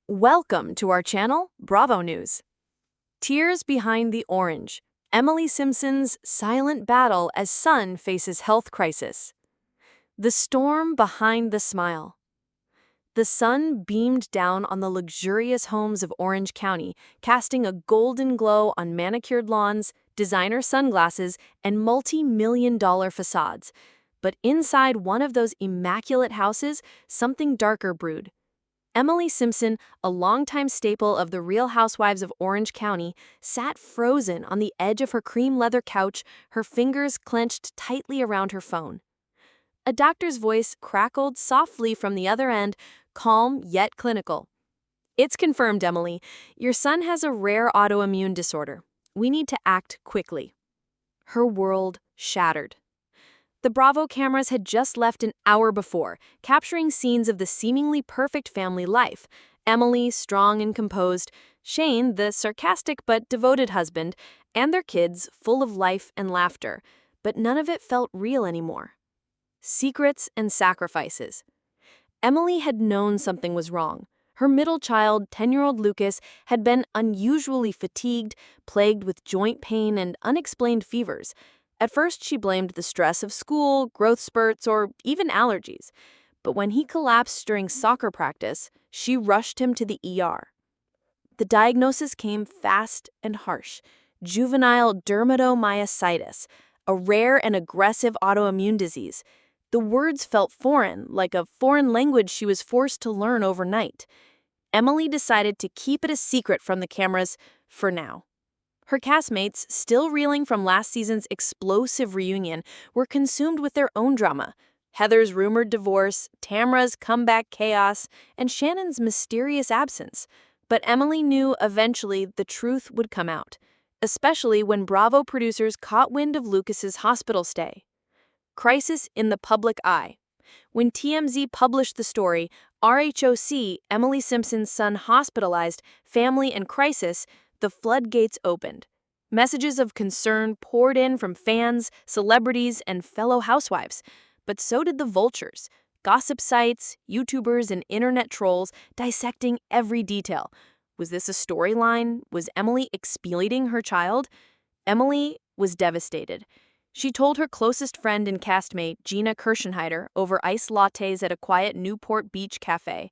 Welcome to our channel, Bravo News. Tears behind the orange. Emily Simpson's silent battle as son faces health crisis. The storm behind the smile. The sun beamed down on the luxurious homes of Orange County, casting a golden glow on manicured lawns, designer sunglasses, and multi-million-dollar facades. But inside one of those immaculate houses, something darker brewed. Emily Simpson, a longtime staple of the Real Housewives of Orange County, sat frozen on the edge of her cream leather couch, her fingers clenched tightly around her phone. A doctor's voice crackled softly from the other end, calm yet clinical. "It's confirmed, Emily. Your son has a rare autoimmune disorder. We need to act quickly." Her world shattered. The Bravo cameras had just left an hour before, capturing scenes of the seemingly perfect family life. Emily, strong and composed, Shane, the sarcastic but devoted husband, and their kids, full of life and laughter. But none of it felt real anymore. Secrets and sacrifices. Emily had known something was wrong. Her middle child, 10-year-old Lucas, had been unusually fatigued, plagued with joint pain and unexplained fevers. At first, she blamed the stress of school, growth spurts, or even allergies. But when he collapsed during soccer practice, she rushed him to the ER. The diagnosis came fast and harsh: juvenile dermatomyositis, a rare and aggressive autoimmune disease. The words felt foreign, like a foreign language she was forced to learn overnight. Emily decided to keep it a secret from the cameras for now. Her castmates, still reeling from last season's explosive reunion, were consumed with their own drama. Heather's rumored divorce, Tamra's comeback chaos, and Shannon's mysterious absence. But Emily knew eventually the truth would come out, especially when Bravo producers caught wind of Lucas's hospital stay. Crisis in the public eye. When TMZ published the story, RHOC, Emily Simpson's son hospitalized, family and crisis, the floodgates opened. Messages of concern poured in from fans, celebrities, and fellow housewives. But so did the vultures, gossip sites, YouTubers, and internet trolls dissecting every detail. Was this a storyline? Was Emily exploiting her child? Emily was devastated. She told her closest friend and castmate, Gina Kirschenheiter, over iced lattes at a quiet Newport Beach cafe,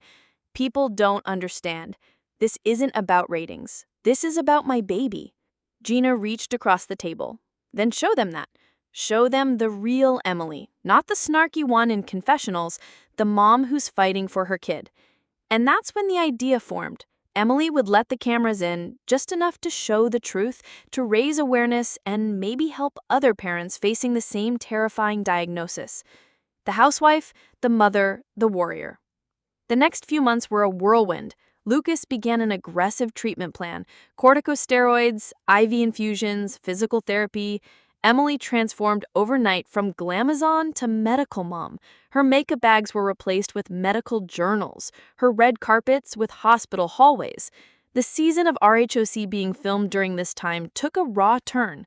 "People don't understand. This isn't about ratings. This is about my baby." Gina reached across the table. "Then show them that. Show them the real Emily, not the snarky one in confessionals, the mom who's fighting for her kid." And that's when the idea formed. Emily would let the cameras in, just enough to show the truth, to raise awareness, and maybe help other parents facing the same terrifying diagnosis. The housewife, the mother, the warrior. The next few months were a whirlwind. Lucas began an aggressive treatment plan: corticosteroids, IV infusions, physical therapy. Emily transformed overnight from glamazon to medical mom. Her makeup bags were replaced with medical journals, her red carpets with hospital hallways. The season of RHOC being filmed during this time took a raw turn.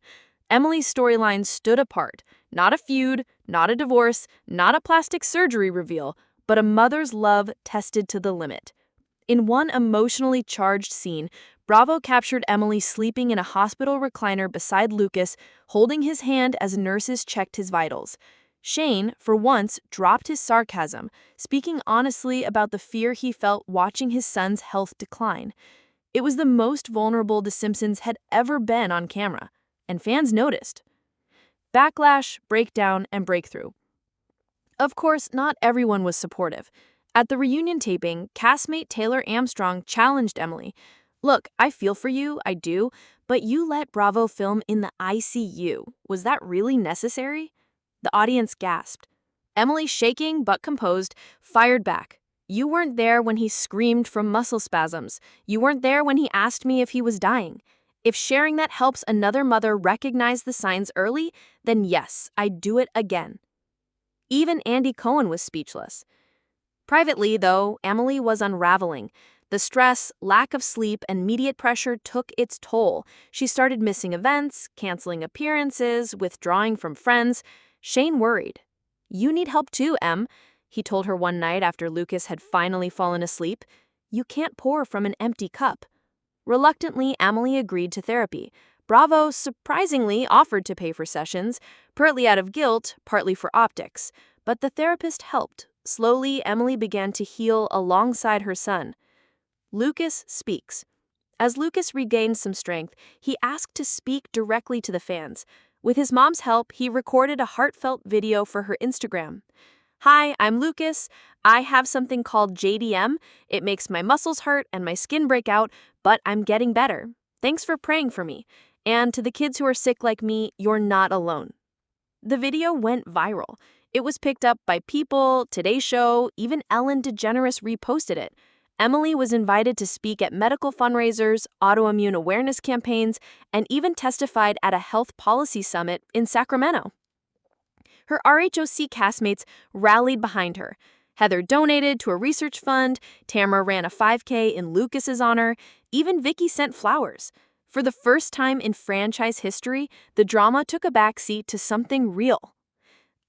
Emily's storyline stood apart. Not a feud, not a divorce, not a plastic surgery reveal, but a mother's love tested to the limit. In one emotionally charged scene, Bravo captured Emily sleeping in a hospital recliner beside Lucas, holding his hand as nurses checked his vitals. Shane, for once, dropped his sarcasm, speaking honestly about the fear he felt watching his son's health decline. It was the most vulnerable the Simpsons had ever been on camera, and fans noticed. Backlash, breakdown, and breakthrough. Of course, not everyone was supportive. At the reunion taping, castmate Taylor Armstrong challenged Emily. "Look, I feel for you, I do, but you let Bravo film in the ICU. Was that really necessary?" The audience gasped. Emily, shaking but composed, fired back. "You weren't there when he screamed from muscle spasms. You weren't there when he asked me if he was dying. If sharing that helps another mother recognize the signs early, then yes, I'd do it again." Even Andy Cohen was speechless. Privately, though, Emily was unraveling. The stress, lack of sleep, and immediate pressure took its toll. She started missing events, canceling appearances, withdrawing from friends. Shane worried. "You need help too, Em," he told her one night after Lucas had finally fallen asleep. You can't pour from an empty cup. Reluctantly, Emily agreed to therapy. Bravo surprisingly offered to pay for sessions, partly out of guilt, partly for optics. But the therapist helped. Slowly, Emily began to heal alongside her son. Lucas speaks. As Lucas regained some strength, he asked to speak directly to the fans. With his mom's help, he recorded a heartfelt video for her Instagram. "Hi, I'm Lucas. I have something called JDM. It makes my muscles hurt and my skin break out, but I'm getting better. Thanks for praying for me. And to the kids who are sick like me, you're not alone." The video went viral. It was picked up by People, Today Show, even Ellen DeGeneres reposted it. Emily was invited to speak at medical fundraisers, autoimmune awareness campaigns, and even testified at a health policy summit in Sacramento. Her RHOC castmates rallied behind her. Heather donated to a research fund, Tamara ran a 5K in Lucas's honor, even Vicky sent flowers. For the first time in franchise history, the drama took a backseat to something real.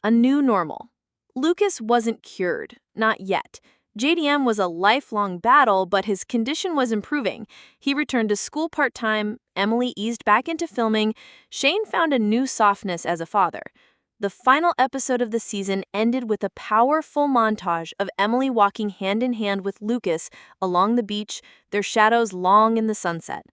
A new normal. Lucas wasn't cured, not yet. JDM was a lifelong battle, but his condition was improving. He returned to school part-time, Emily eased back into filming, Shane found a new softness as a father. The final episode of the season ended with a powerful montage of Emily walking hand in hand with Lucas along the beach, their shadows long in the sunset.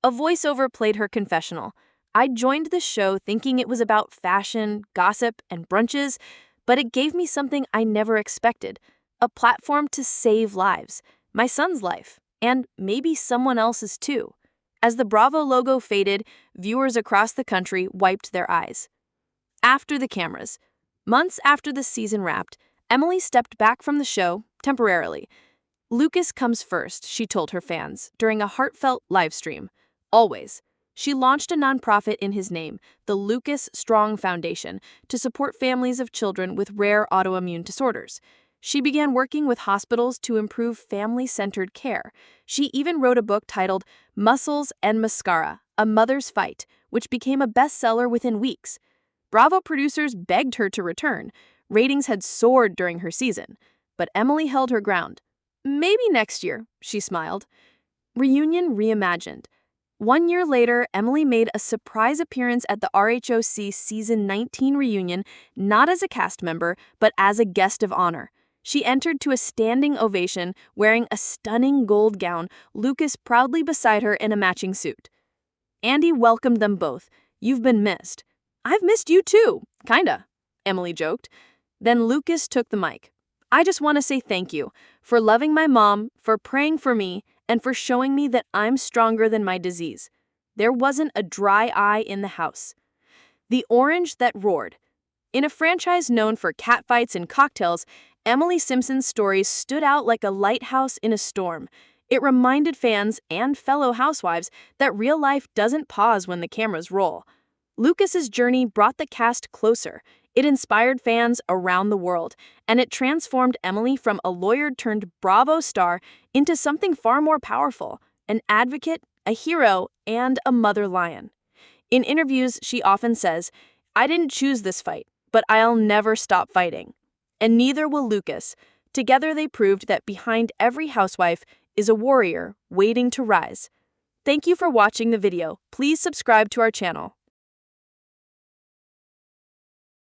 A voiceover played her confessional. "I joined the show thinking it was about fashion, gossip, and brunches, but it gave me something I never expected. A platform to save lives. My son's life, and maybe someone else's too." As the Bravo logo faded, viewers across the country wiped their eyes. After the cameras. Months after the season wrapped, Emily stepped back from the show, temporarily. "Lucas comes first," she told her fans, during a heartfelt live stream. "Always." She launched a nonprofit in his name, the Lucas Strong Foundation, to support families of children with rare autoimmune disorders. She began working with hospitals to improve family-centered care. She even wrote a book titled Muscles and Mascara, A Mother's Fight, which became a bestseller within weeks. Bravo producers begged her to return. Ratings had soared during her season. But Emily held her ground. "Maybe next year," she smiled. Reunion reimagined. 1 year later, Emily made a surprise appearance at the RHOC Season 19 reunion, not as a cast member, but as a guest of honor. She entered to a standing ovation, wearing a stunning gold gown, Lucas proudly beside her in a matching suit. Andy welcomed them both. "You've been missed." "I've missed you too, kinda," Emily joked. Then Lucas took the mic. "I just want to say thank you for loving my mom, for praying for me, and for showing me that I'm stronger than my disease." There wasn't a dry eye in the house. The orange that roared. In a franchise known for catfights and cocktails, Emily Simpson's story stood out like a lighthouse in a storm. It reminded fans and fellow housewives that real life doesn't pause when the cameras roll. Lucas's journey brought the cast closer. It inspired fans around the world, and it transformed Emily from a lawyer-turned-Bravo star into something far more powerful, an advocate, a hero, and a mother lion. In interviews, she often says, "I didn't choose this fight, but I'll never stop fighting." And neither will Lucas. Together they proved that behind every housewife is a warrior waiting to rise. Thank you for watching the video. Please subscribe to our channel.